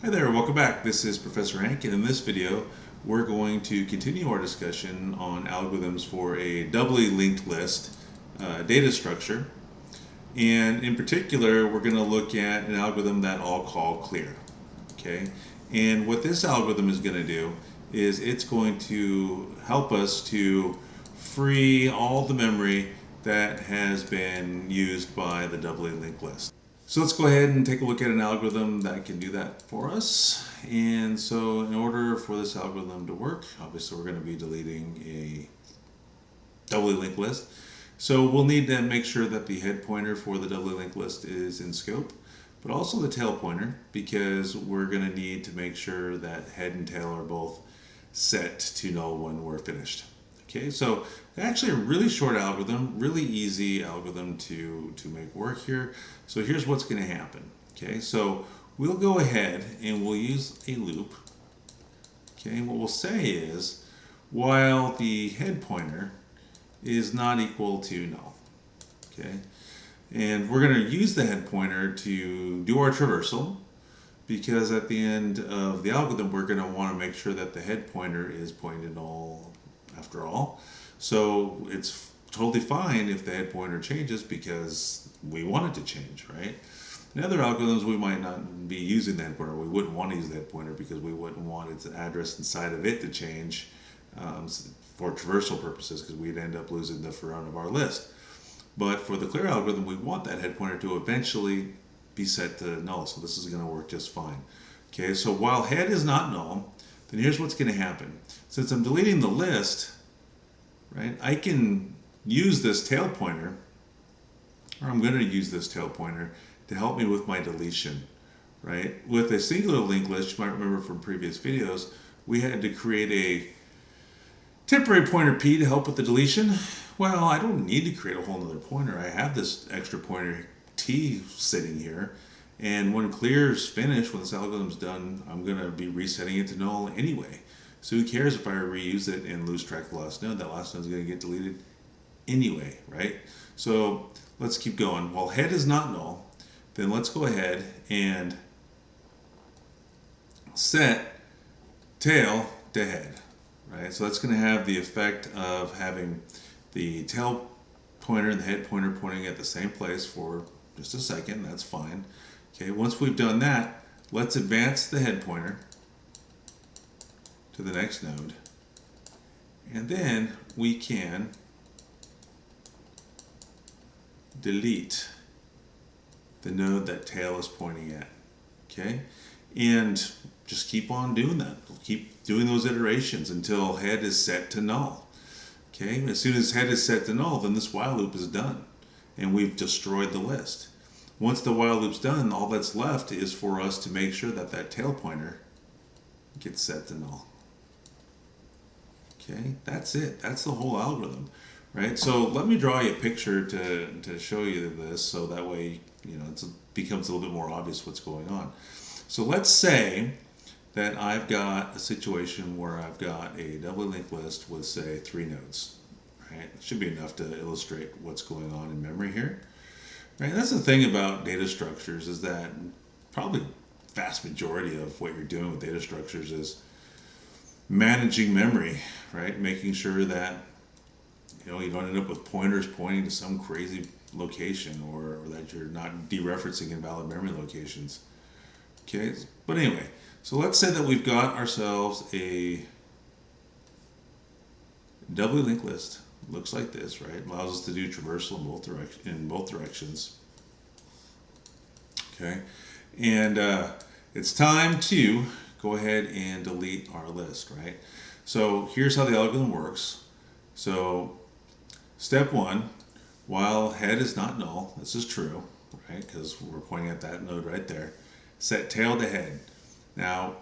Hi there, welcome back. This is Professor Hank, and in this video, we're going to continue our discussion on algorithms for a doubly linked list data structure. And in particular, we're going to look at an algorithm that I'll call clear. Okay? And what this algorithm is going to do is it's going to help us to free all the memory that has been used by the doubly linked list. So let's go ahead and take a look at an algorithm that can do that for us. And so in order for this algorithm to work, obviously we're going to be deleting a doubly linked list. So we'll need to make sure that the head pointer for the doubly linked list is in scope, but also the tail pointer, because we're going to need to make sure that head and tail are both set to null when we're finished. Okay, so actually a really short algorithm, really easy algorithm to make work here. So here's what's going to happen. Okay, so we'll go ahead and we'll use a loop. Okay, and what we'll say is while the head pointer is not equal to null. Okay, and we're going to use the head pointer to do our traversal, because at the end of the algorithm we're going to want to make sure that the head pointer is pointing to null after all. So it's totally fine if the head pointer changes because we want it to change, right? In other algorithms we might not be using the head pointer. We wouldn't want to use the head pointer because we wouldn't want its address inside of it to change for traversal purposes, because we'd end up losing the front of our list. But for the clear algorithm, we want that head pointer to eventually be set to null, so this is going to work just fine. Okay, so while head is not null, then here's what's going to happen. Since I'm deleting the list, right, I can use this tail pointer, or I'm going to use this tail pointer to help me with my deletion, right? With a singular linked list, you might remember from previous videos, we had to create a temporary pointer P to help with the deletion. Well, I don't need to create a whole nother pointer. I have this extra pointer T sitting here, and when clear is finished, when this algorithm's done, I'm going to be resetting it to null anyway. So who cares if I reuse it and lose track of the last node? That last node is going to get deleted anyway, right? So let's keep going. While head is not null, then let's go ahead and set tail to head, right? So that's going to have the effect of having the tail pointer and the head pointer pointing at the same place for just a second. That's fine. Okay, once we've done that, let's advance the head pointer to the next node, and then we can delete the node that tail is pointing at. Okay, and just keep on doing that. We'll keep doing those iterations until head is set to null. Okay, as soon as head is set to null, then this while loop is done, and we've destroyed the list. Once the while loop's done, all that's left is for us to make sure that that tail pointer gets set to null. Okay, that's it. That's the whole algorithm, right? So let me draw you a picture to show you this, so that way it becomes a little bit more obvious what's going on. So let's say that I've got a situation where I've got a doubly linked list with, say, 3 nodes. Right? It should be enough to illustrate what's going on in memory here. Right? That's the thing about data structures, is that probably vast majority of what you're doing with data structures is managing memory, right? Making sure that you don't end up with pointers pointing to some crazy location, or that you're not dereferencing invalid memory locations. Okay, but anyway, so let's say that we've got ourselves a doubly linked list. Looks like this, right? Allows us to do traversal in both directions. Okay, and it's time to go ahead and delete our list, right? So here's how the algorithm works. So step 1, while head is not null, this is true, right? Because we're pointing at that node right there. Set tail to head. Now,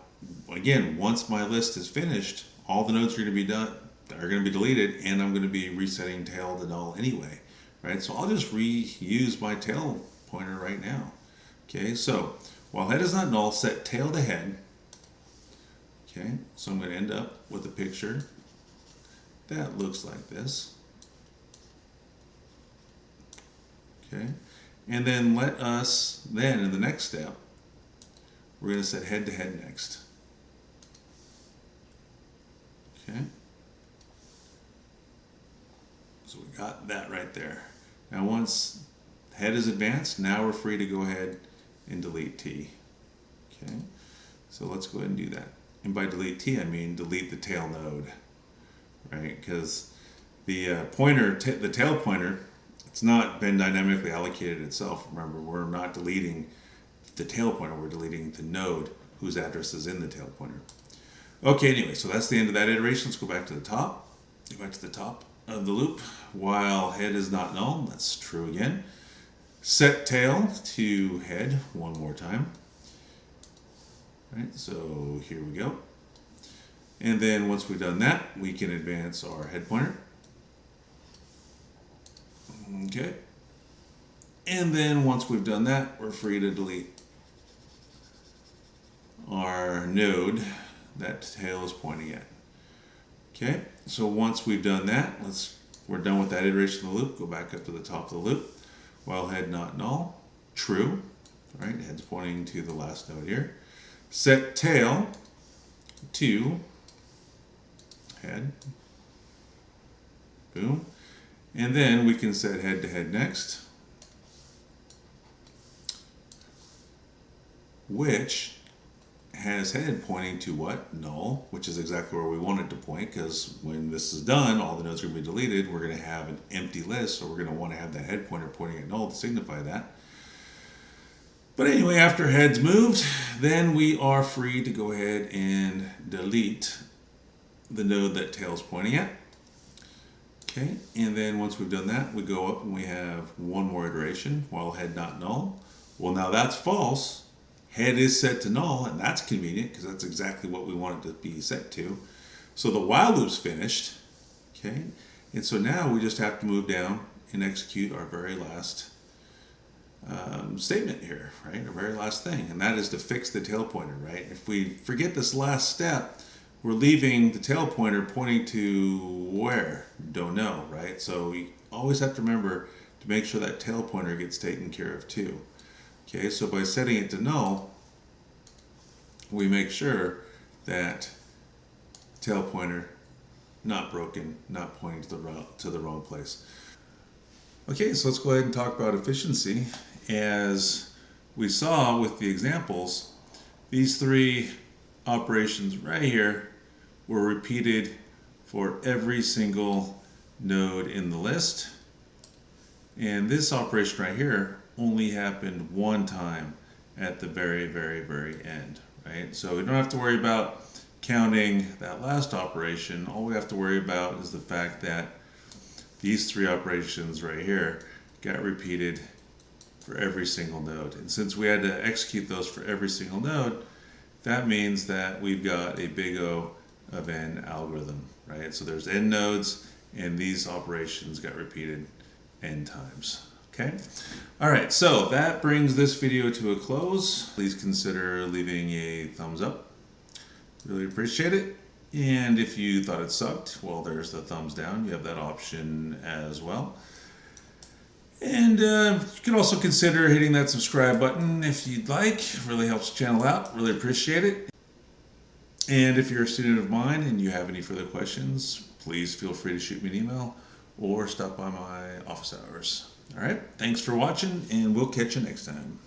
again, once my list is finished, all the nodes are going to be deleted, and I'm going to be resetting tail to null anyway, right? So I'll just reuse my tail pointer right now. Okay, so while head is not null, set tail to head. Okay, so I'm going to end up with a picture that looks like this. Okay, and then let us then in the next step we're going to set head to head next. Okay. So we got that right there. Now once head is advanced, now we're free to go ahead and delete T. Okay. So let's go ahead and do that. And by delete T, I mean delete the tail node, right? Because the pointer, the tail pointer, it's not been dynamically allocated itself. Remember, we're not deleting the tail pointer, we're deleting the node whose address is in the tail pointer. Okay, anyway, so that's the end of that iteration. Let's go back to the top. Go back to the top of the loop. While head is not null, that's true again. Set tail to head one more time. Right, so here we go. And then once we've done that, we can advance our head pointer. Okay. And then once we've done that, we're free to delete our node that tail is pointing at. Okay, so once we've done that, we're done with that iteration of the loop. Go back up to the top of the loop. While head not null, true. Right, head's pointing to the last node here. Set tail to head. Boom. And then we can set head to head next, which has head pointing to what? Null, which is exactly where we want it to point, because when this is done, all the nodes are going to be deleted. We're going to have an empty list, so we're going to want to have that head pointer pointing at null to signify that. But anyway, after head's moved, then we are free to go ahead and delete the node that tail's pointing at. Okay, and then once we've done that, we go up and we have one more iteration, while head not null. Well, now that's false. Head is set to null, and that's convenient because that's exactly what we want it to be set to. So the while loop's finished, okay? And so now we just have to move down and execute our very last statement here, right? Our very last thing, and that is to fix the tail pointer, right? If we forget this last step, we're leaving the tail pointer pointing to where? Don't know, right? So we always have to remember to make sure that tail pointer gets taken care of too. Okay, so by setting it to null, we make sure that tail pointer not broken, not pointing to the wrong place. Okay, so let's go ahead and talk about efficiency. As we saw with the examples, these three operations right here were repeated for every single node in the list. And this operation right here only happened one time at the very, very, very end, right? So we don't have to worry about counting that last operation. All we have to worry about is the fact that these three operations right here got repeated for every single node. And since we had to execute those for every single node, that means that we've got a big O of n algorithm, right? So there's n nodes, and these operations got repeated n times. Okay. All right. So that brings this video to a close. Please consider leaving a thumbs up. Really appreciate it. And if you thought it sucked, well, there's the thumbs down. You have that option as well. And you can also consider hitting that subscribe button if you'd like. It really helps the channel out. Really appreciate it. And if you're a student of mine and you have any further questions, please feel free to shoot me an email or stop by my office hours. All right, thanks for watching, and we'll catch you next time.